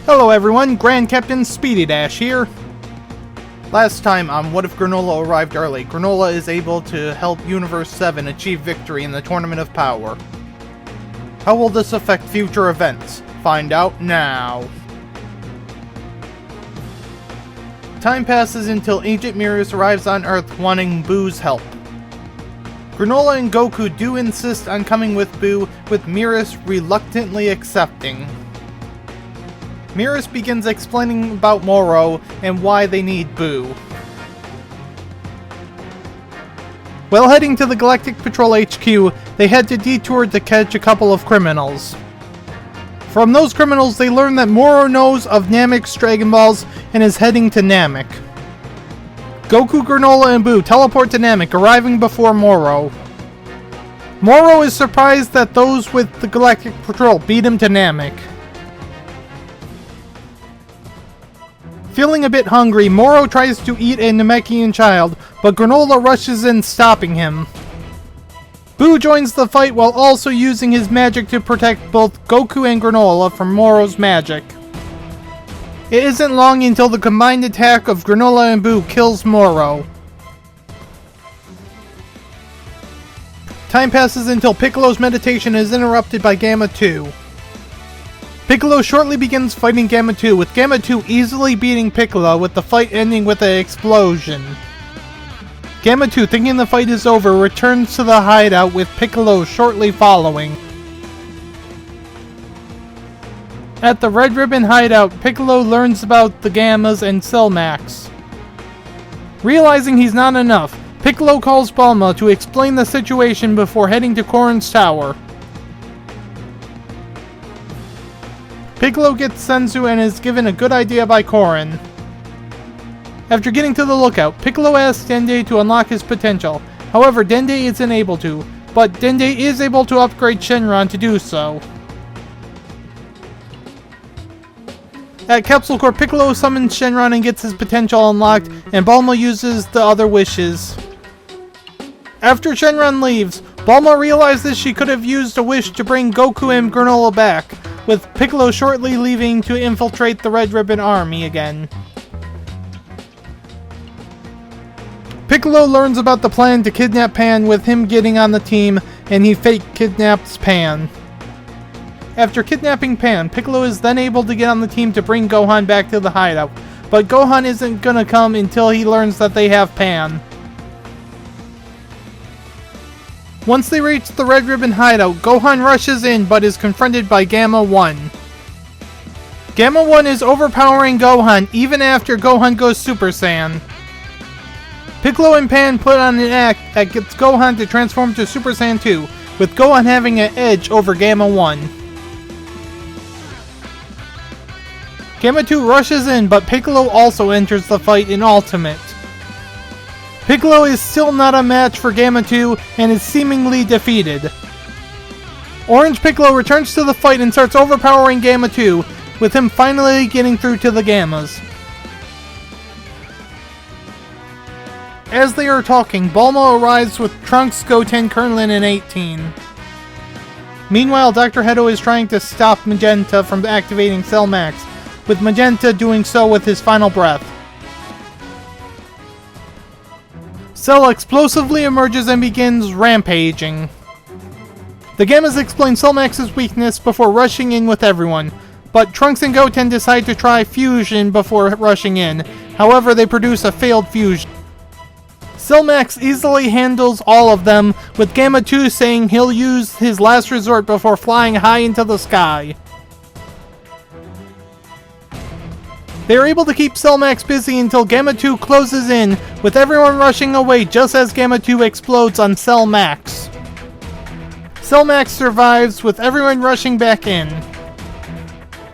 Hello everyone, Grand Captain Speedy Dash here. Last time on What If Granolah Arrived Early, Granolah is able to help Universe 7 achieve victory in the Tournament of Power. How will this affect future events? Find out now. Time passes until Agent Merus arrives on Earth wanting Buu's help. Granolah and Goku do insist on coming with Buu, with Merus reluctantly accepting. Merus begins explaining about Moro and why they need Buu. While heading to the Galactic Patrol HQ, they head to detour to catch a couple of criminals. From those criminals, they learn that Moro knows of Namek's Dragon Balls and is heading to Namek. Goku, Granolah, and Buu teleport to Namek, arriving before Moro. Moro is surprised that those with the Galactic Patrol beat him to Namek. Feeling a bit hungry, Moro tries to eat a Namekian child, but Granolah rushes in, stopping him. Buu joins the fight while also using his magic to protect both Goku and Granolah from Moro's magic. It isn't long until the combined attack of Granolah and Buu kills Moro. Time passes until Piccolo's meditation is interrupted by Gamma 2. Piccolo shortly begins fighting Gamma 2, with Gamma 2 easily beating Piccolo, with the fight ending with an explosion. Gamma 2, thinking the fight is over, returns to the hideout with Piccolo shortly following. At the Red Ribbon hideout, Piccolo learns about the Gammas and Cell Max. Realizing he's not enough, Piccolo calls Bulma to explain the situation before heading to Korin's tower. Piccolo gets Senzu and is given a good idea by Korin. After getting to the lookout, Piccolo asks Dende to unlock his potential. However, Dende isn't able to, but Dende is able to upgrade Shenron to do so. At Capsule Corp, Piccolo summons Shenron and gets his potential unlocked, and Bulma uses the other wishes. After Shenron leaves, Bulma realizes she could have used a wish to bring Goku and Granolah back, with Piccolo shortly leaving to infiltrate the Red Ribbon Army again. Piccolo learns about the plan to kidnap Pan, with him getting on the team, and he fake kidnaps Pan. After kidnapping Pan, Piccolo is then able to get on the team to bring Gohan back to the hideout, but Gohan isn't gonna come until he learns that they have Pan. Once they reach the Red Ribbon hideout, Gohan rushes in but is confronted by Gamma 1. Gamma 1 is overpowering Gohan even after Gohan goes Super Saiyan. Piccolo and Pan put on an act that gets Gohan to transform to Super Saiyan 2, with Gohan having an edge over Gamma 1. Gamma 2 rushes in, but Piccolo also enters the fight in Ultimate. Piccolo is still not a match for Gamma 2 and is seemingly defeated. Orange Piccolo returns to the fight and starts overpowering Gamma 2, with him finally getting through to the Gammas. As they are talking, Bulma arrives with Trunks, Goten, Krillin, and 18. Meanwhile, Dr. Hedo is trying to stop Magenta from activating Cell Max, with Magenta doing so with his final breath. Cell explosively emerges and begins rampaging. The Gammas explain Cell Max's weakness before rushing in with everyone, but Trunks and Goten decide to try fusion before rushing in. However, they produce a failed fusion. Cell Max easily handles all of them, with Gamma 2 saying he'll use his last resort before flying high into the sky. They are able to keep Cell Max busy until Gamma 2 closes in, with everyone rushing away just as Gamma 2 explodes on Cell Max. Cell Max survives, with everyone rushing back in.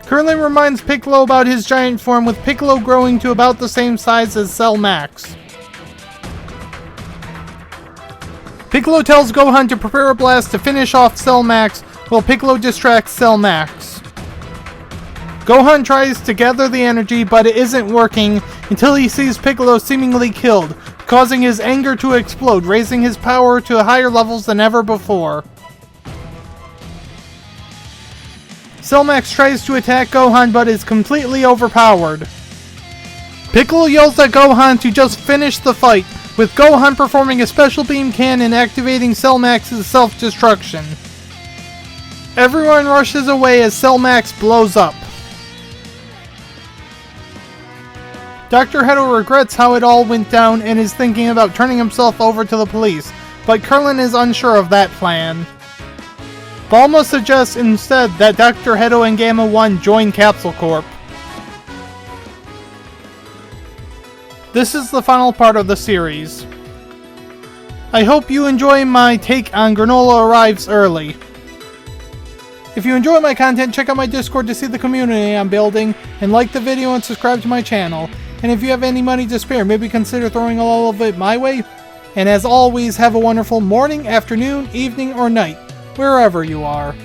Krillin reminds Piccolo about his giant form, with Piccolo growing to about the same size as Cell Max. Piccolo tells Gohan to prepare a blast to finish off Cell Max, while Piccolo distracts Cell Max. Gohan tries to gather the energy, but it isn't working until he sees Piccolo seemingly killed, causing his anger to explode, raising his power to higher levels than ever before. Cell Max tries to attack Gohan but is completely overpowered. Piccolo yells at Gohan to just finish the fight, with Gohan performing a special beam cannon activating Cell Max's self-destruction. Everyone rushes away as Cell Max blows up. Dr. Hedo regrets how it all went down and is thinking about turning himself over to the police, but Krillin is unsure of that plan. Bulma suggests instead that Dr. Hedo and Gamma 1 join Capsule Corp. This is the final part of the series. I hope you enjoy my take on Granolah Arrives Early. If you enjoy my content, check out my Discord to see the community I'm building, and like the video and subscribe to my channel. And if you have any money to spare, maybe consider throwing a little of it my way. And as always, have a wonderful morning, afternoon, evening, or night, wherever you are.